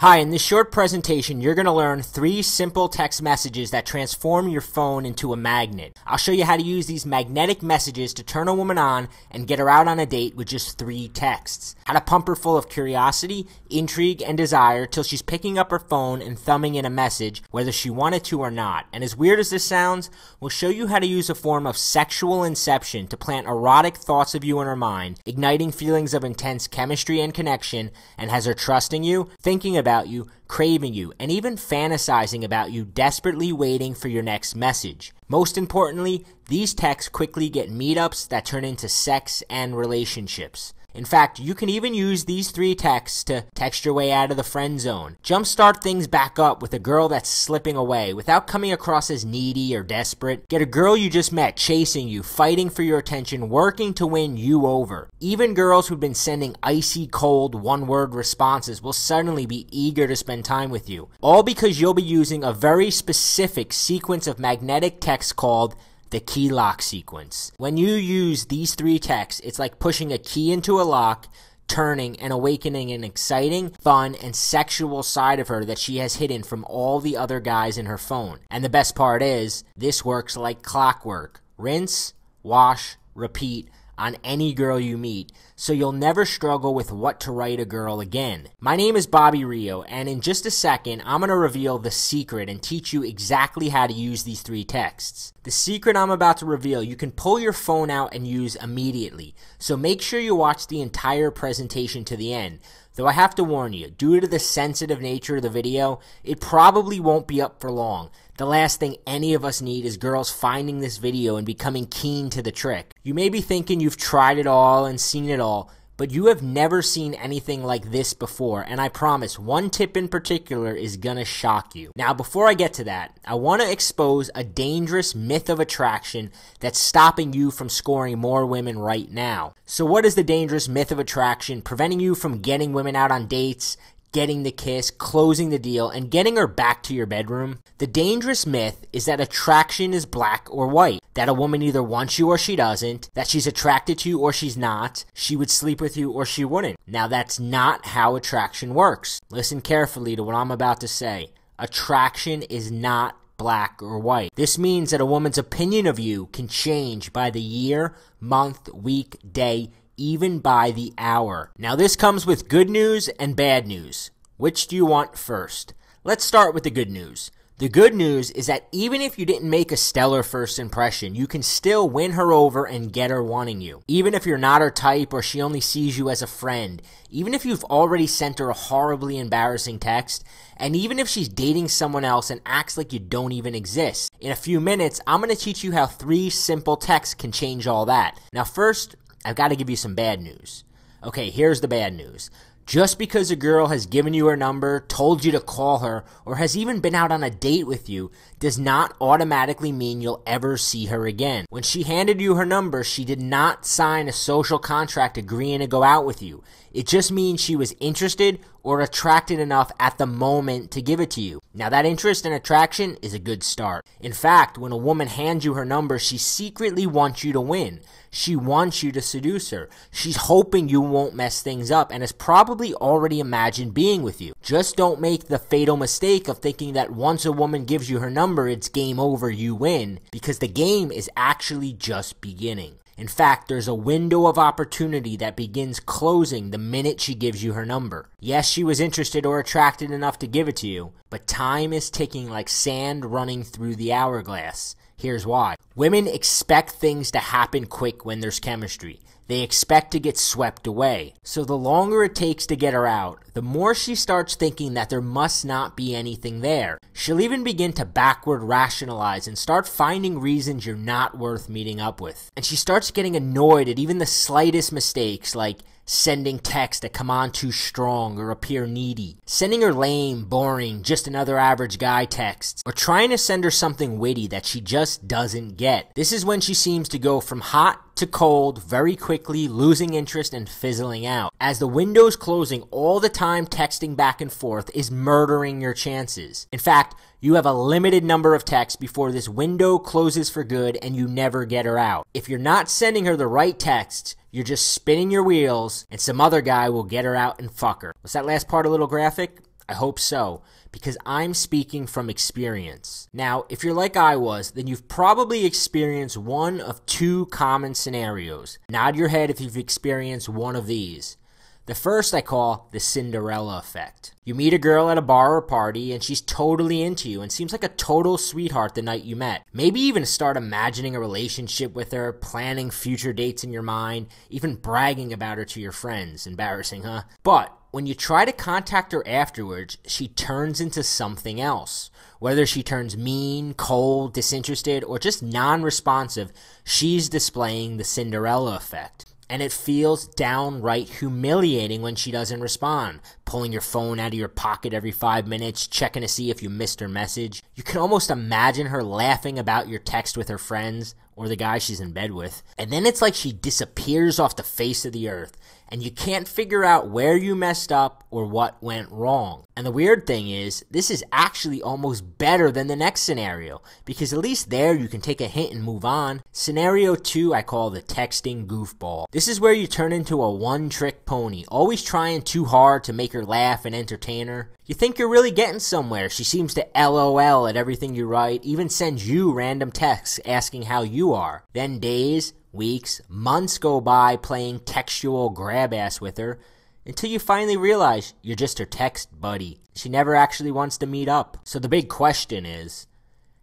Hi, in this short presentation, you're going to learn 3 simple text messages that transform your phone into a magnet. I'll show you how to use these magnetic messages to turn a woman on and get her out on a date with just 3 texts. How to pump her full of curiosity, intrigue, and desire till she's picking up her phone and thumbing in a message, whether she wanted to or not. And as weird as this sounds, we'll show you how to use a form of sexual inception to plant erotic thoughts of you in her mind, igniting feelings of intense chemistry and connection, and has her trusting you, thinking about you, craving you, and even fantasizing about you, desperately waiting for your next message. Most importantly, these texts quickly get meetups that turn into sex and relationships. In fact, you can even use these 3 texts to text your way out of the friend zone. Jumpstart things back up with a girl that's slipping away without coming across as needy or desperate. Get a girl you just met chasing you, fighting for your attention, working to win you over. Even girls who've been sending icy cold one-word responses will suddenly be eager to spend time with you. All because you'll be using a very specific sequence of magnetic texts called the key lock sequence. When you use these 3 texts, it's like pushing a key into a lock, turning and awakening an exciting, fun, and sexual side of her that she has hidden from all the other guys in her phone. And the best part is, this works like clockwork. Rinse, wash, repeat on any girl you meet, so you'll never struggle with what to write a girl again. My name is Bobby Rio, and in just a second, I'm going to reveal the secret and teach you exactly how to use these 3 texts. The secret I'm about to reveal, you can pull your phone out and use immediately, so make sure you watch the entire presentation to the end. Though I have to warn you, due to the sensitive nature of the video, it probably won't be up for long. The last thing any of us need is girls finding this video and becoming keen to the trick. You may be thinking you've tried it all and seen it all, but you have never seen anything like this before, and I promise one tip in particular is gonna shock you. Now, before I get to that, I want to expose a dangerous myth of attraction that's stopping you from scoring more women right now. So what is the dangerous myth of attraction preventing you from getting women out on dates, getting the kiss, closing the deal, and getting her back to your bedroom? The dangerous myth is that attraction is black or white, that a woman either wants you or she doesn't, that she's attracted to you or she's not, she would sleep with you or she wouldn't. Now, that's not how attraction works. Listen carefully to what I'm about to say. Attraction is not black or white. This means that a woman's opinion of you can change by the year, month, week, day, even by the hour. Now, this comes with good news and bad news. Which do you want first? Let's start with the good news. The good news is that even if you didn't make a stellar first impression, you can still win her over and get her wanting you. Even if you're not her type or she only sees you as a friend, even if you've already sent her a horribly embarrassing text, and even if she's dating someone else and acts like you don't even exist. In a few minutes, I'm going to teach you how 3 simple texts can change all that. Now, first, I've got to give you some bad news. Okay, here's the bad news. Just because a girl has given you her number, told you to call her, or has even been out on a date with you, does not automatically mean you'll ever see her again. When she handed you her number, she did not sign a social contract agreeing to go out with you. It just means she was interested or attracted enough at the moment to give it to you. Now, that interest and attraction is a good start. In fact, when a woman hands you her number, she secretly wants you to win. She wants you to seduce her. She's hoping you won't mess things up and has probably already imagined being with you. Just don't make the fatal mistake of thinking that once a woman gives you her number, it's game over, you win, because the game is actually just beginning. In fact, there's a window of opportunity that begins closing the minute she gives you her number. Yes, she was interested or attracted enough to give it to you, but time is ticking like sand running through the hourglass. Here's why. Women expect things to happen quick when there's chemistry. They expect to get swept away. So the longer it takes to get her out, the more she starts thinking that there must not be anything there. She'll even begin to backward rationalize and start finding reasons you're not worth meeting up with. And she starts getting annoyed at even the slightest mistakes, like sending texts that come on too strong or appear needy, sending her lame, boring, just another average guy texts, or trying to send her something witty that she just doesn't get. This is when she seems to go from hot to cold very quickly, losing interest and fizzling out. As the window's closing, all the time texting back and forth is murdering your chances. In fact, you have a limited number of texts before this window closes for good and you never get her out. If you're not sending her the right texts, you're just spinning your wheels and some other guy will get her out and fuck her. Was that last part a little graphic? I hope so, because I'm speaking from experience. Now, if you're like I was, then you've probably experienced one of two common scenarios. Nod your head if you've experienced one of these. The first I call the Cinderella effect. You meet a girl at a bar or party and she's totally into you and seems like a total sweetheart the night you met. Maybe even start imagining a relationship with her, planning future dates in your mind, even bragging about her to your friends. Embarrassing, huh? But when you try to contact her afterwards, she turns into something else. Whether she turns mean, cold, disinterested, or just non-responsive, she's displaying the Cinderella effect. And it feels downright humiliating when she doesn't respond, pulling your phone out of your pocket every 5 minutes, checking to see if you missed her message. You can almost imagine her laughing about your text with her friends, or the guy she's in bed with. And then it's like she disappears off the face of the earth, and you can't figure out where you messed up or what went wrong. And the weird thing is, this is actually almost better than the next scenario, because at least there you can take a hint and move on. Scenario 2 I call the texting goofball. This is where you turn into a one-trick pony, always trying too hard to make her laugh and entertain her. You think you're really getting somewhere. She seems to LOL at everything you write, even sends you random texts asking how you are. Then days, weeks, months go by playing textual grab-ass with her, until you finally realize you're just her text buddy. She never actually wants to meet up. So the big question is,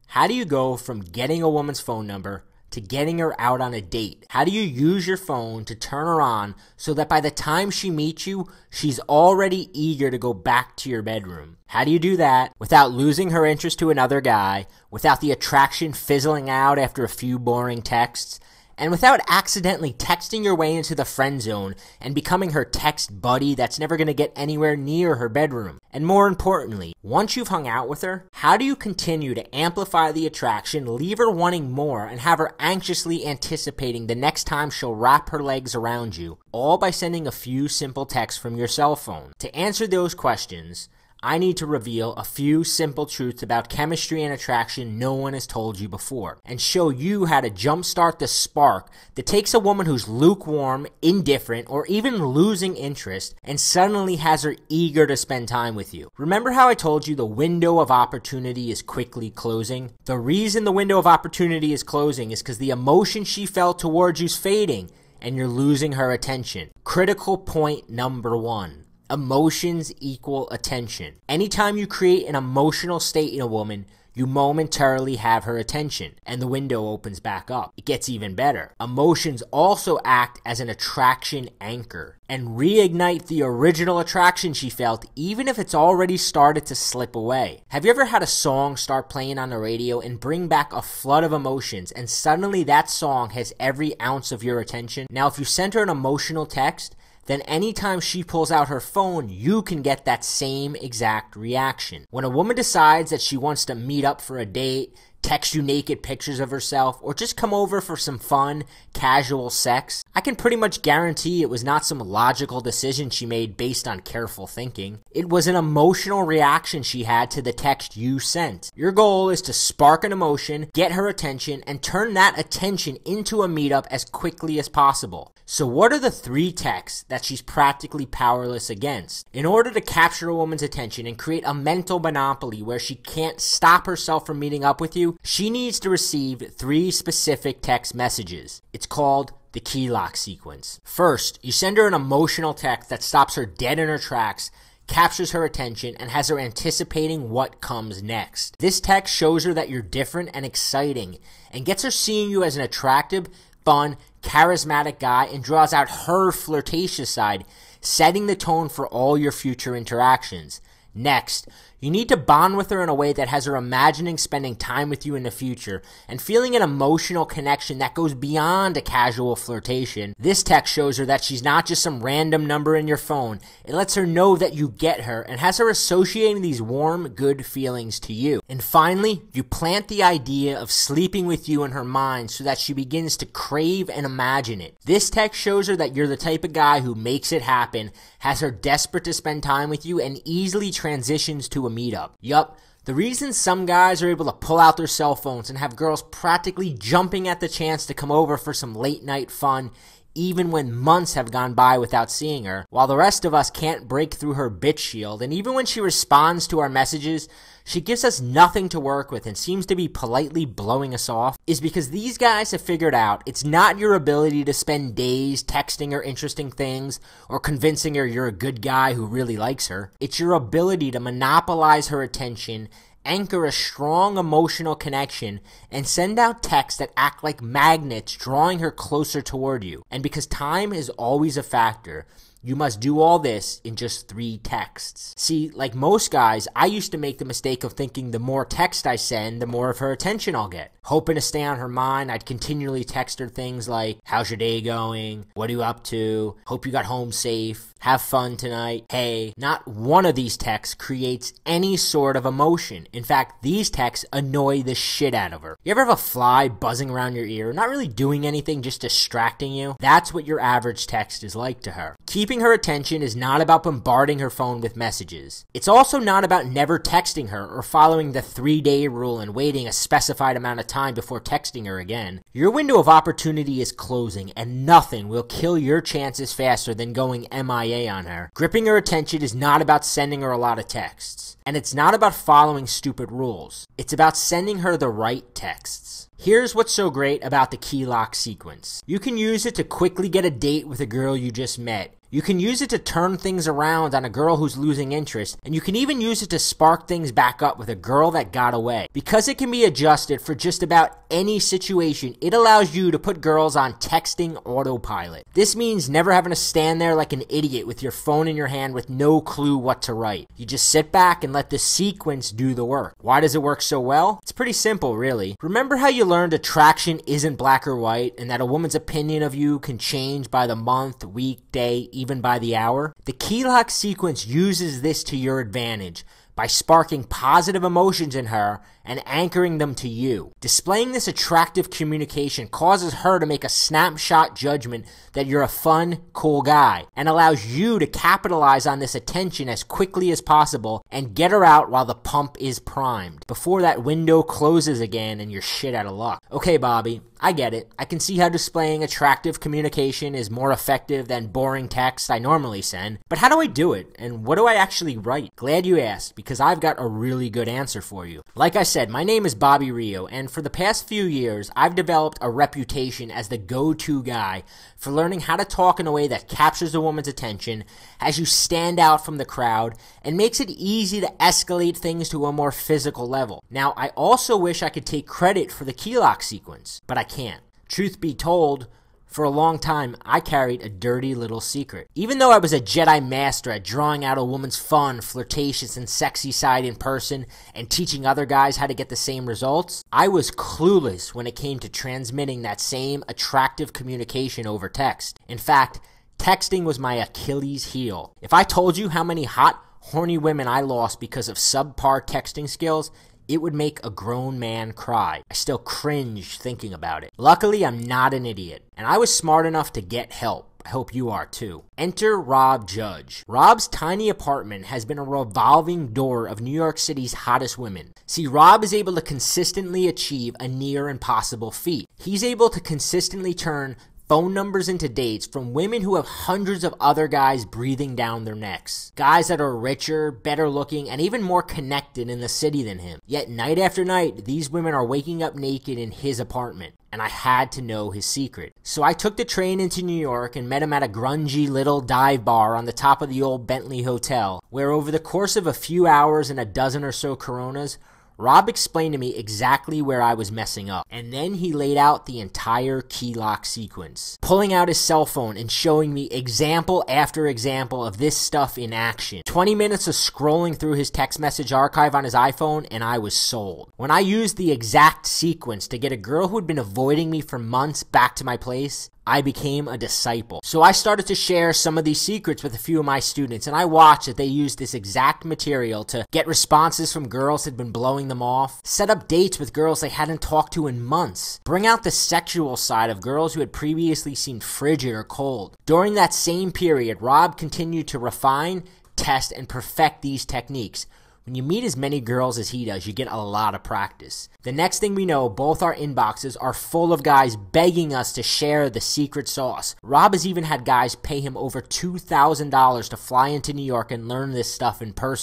how do you go from getting a woman's phone number to getting her out on a date? How do you use your phone to turn her on so that by the time she meets you, she's already eager to go back to your bedroom? How do you do that without losing her interest to another guy, without the attraction fizzling out after a few boring texts, and without accidentally texting your way into the friend zone and becoming her text buddy that's never going to get anywhere near her bedroom? And more importantly, once you've hung out with her, how do you continue to amplify the attraction, leave her wanting more, and have her anxiously anticipating the next time she'll wrap her legs around you, all by sending a few simple texts from your cell phone? To answer those questions, I need to reveal a few simple truths about chemistry and attraction no one has told you before, and show you how to jumpstart the spark that takes a woman who's lukewarm, indifferent, or even losing interest and suddenly has her eager to spend time with you. Remember how I told you the window of opportunity is quickly closing? The reason the window of opportunity is closing is because the emotion she felt towards you's fading and you're losing her attention. Critical point number 1. Emotions equal attention. Anytime you create an emotional state in a woman, you momentarily have her attention, and the window opens back up. It gets even better. Emotions also act as an attraction anchor and reignite the original attraction she felt, even if it's already started to slip away. Have you ever had a song start playing on the radio and bring back a flood of emotions, and suddenly that song has every ounce of your attention? Now, if you send her an emotional text, then anytime she pulls out her phone, you can get that same exact reaction. When a woman decides that she wants to meet up for a date, text you naked pictures of herself, or just come over for some fun, casual sex, I can pretty much guarantee it was not some logical decision she made based on careful thinking. It was an emotional reaction she had to the text you sent. Your goal is to spark an emotion, get her attention, and turn that attention into a meetup as quickly as possible. So what are the 3 texts that she's practically powerless against? In order to capture a woman's attention and create a mental monopoly where she can't stop herself from meeting up with you, she needs to receive 3 specific text messages. It's called the key lock sequence. First, you send her an emotional text that stops her dead in her tracks, captures her attention, and has her anticipating what comes next. This text shows her that you're different and exciting, and gets her seeing you as an attractive, fun, charismatic guy, and draws out her flirtatious side, setting the tone for all your future interactions. Next, you need to bond with her in a way that has her imagining spending time with you in the future and feeling an emotional connection that goes beyond a casual flirtation. This text shows her that she's not just some random number in your phone. It lets her know that you get her and has her associating these warm, good feelings to you. And finally, you plant the idea of sleeping with you in her mind so that she begins to crave and imagine it. This text shows her that you're the type of guy who makes it happen, has her desperate to spend time with you, and easily transitions to a meetup. Yup, the reason some guys are able to pull out their cell phones and have girls practically jumping at the chance to come over for some late night fun even when months have gone by without seeing her, while the rest of us can't break through her bitch shield, and even when she responds to our messages, she gives us nothing to work with and seems to be politely blowing us off, is because these guys have figured out it's not your ability to spend days texting her interesting things or convincing her you're a good guy who really likes her. It's your ability to monopolize her attention, anchor a strong emotional connection, and send out texts that act like magnets, drawing her closer toward you. And because time is always a factor, you must do all this in just 3 texts. See, like most guys, I used to make the mistake of thinking the more text I send, the more of her attention I'll get. Hoping to stay on her mind, I'd continually text her things like, how's your day going? What are you up to? Hope you got home safe. Have fun tonight. Hey, not one of these texts creates any sort of emotion. In fact, these texts annoy the shit out of her. You ever have a fly buzzing around your ear, not really doing anything, just distracting you? That's what your average text is like to her. Keeping her attention is not about bombarding her phone with messages. It's also not about never texting her or following the 3-day rule and waiting a specified amount of time before texting her again. Your window of opportunity is closing, and nothing will kill your chances faster than going MIA on her. Gripping her attention is not about sending her a lot of texts. And it's not about following stupid rules. It's about sending her the right texts. Here's what's so great about the key lock sequence. You can use it to quickly get a date with a girl you just met. You can use it to turn things around on a girl who's losing interest, and you can even use it to spark things back up with a girl that got away. Because it can be adjusted for just about any situation, it allows you to put girls on texting autopilot. This means never having to stand there like an idiot with your phone in your hand with no clue what to write. You just sit back and let the sequence do the work. Why does it work so well? It's pretty simple, really. Remember how you learned attraction isn't black or white, and that a woman's opinion of you can change by the month, week, day, even by the hour? The key lock sequence uses this to your advantage by sparking positive emotions in her and anchoring them to you. Displaying this attractive communication causes her to make a snapshot judgment that you're a fun, cool guy, and allows you to capitalize on this attention as quickly as possible and get her out while the pump is primed, before that window closes again and you're shit out of luck. Okay, Bobby, I get it. I can see how displaying attractive communication is more effective than boring text I normally send, but how do I do it? And what do I actually write? Glad you asked, because I've got a really good answer for you. Like I said, my name is Bobby Rio, and for the past few years, I've developed a reputation as the go-to guy for learning how to talk in a way that captures a woman's attention, has you stand out from the crowd, and makes it easy to escalate things to a more physical level. Now, I also wish I could take credit for the key lock sequence, but I can't. Truth be told, for a long time, I carried a dirty little secret. Even though I was a Jedi master at drawing out a woman's fun, flirtatious, and sexy side in person and teaching other guys how to get the same results, I was clueless when it came to transmitting that same attractive communication over text. In fact, texting was my Achilles heel. If I told you how many hot, horny women I lost because of subpar texting skills, it would make a grown man cry. I still cringe thinking about it. Luckily, I'm not an idiot, and I was smart enough to get help. I hope you are too. Enter Rob Judge. Rob's tiny apartment has been a revolving door of New York City's hottest women. See, Rob is able to consistently achieve a near impossible feat. He's able to consistently turn phone numbers into dates from women who have hundreds of other guys breathing down their necks. Guys that are richer, better looking, and even more connected in the city than him. Yet night after night, these women are waking up naked in his apartment. And I had to know his secret. So I took the train into New York and met him at a grungy little dive bar on the top of the old Bentley Hotel, where over the course of a few hours and a dozen or so Coronas, Rob explained to me exactly where I was messing up, and then he laid out the entire key lock sequence, pulling out his cell phone and showing me example after example of this stuff in action. 20 minutes of scrolling through his text message archive on his iPhone, and I was sold. When I used the exact sequence to get a girl who had been avoiding me for months back to my place, I became a disciple. So I started to share some of these secrets with a few of my students, and I watched that they used this exact material to get responses from girls that had been blowing them off, set up dates with girls they hadn't talked to in months, bring out the sexual side of girls who had previously seemed frigid or cold. During that same period, Rob continued to refine, test, and perfect these techniques. When you meet as many girls as he does, you get a lot of practice. The next thing we know, both our inboxes are full of guys begging us to share the secret sauce. Rob has even had guys pay him over $2,000 to fly into New York and learn this stuff in person.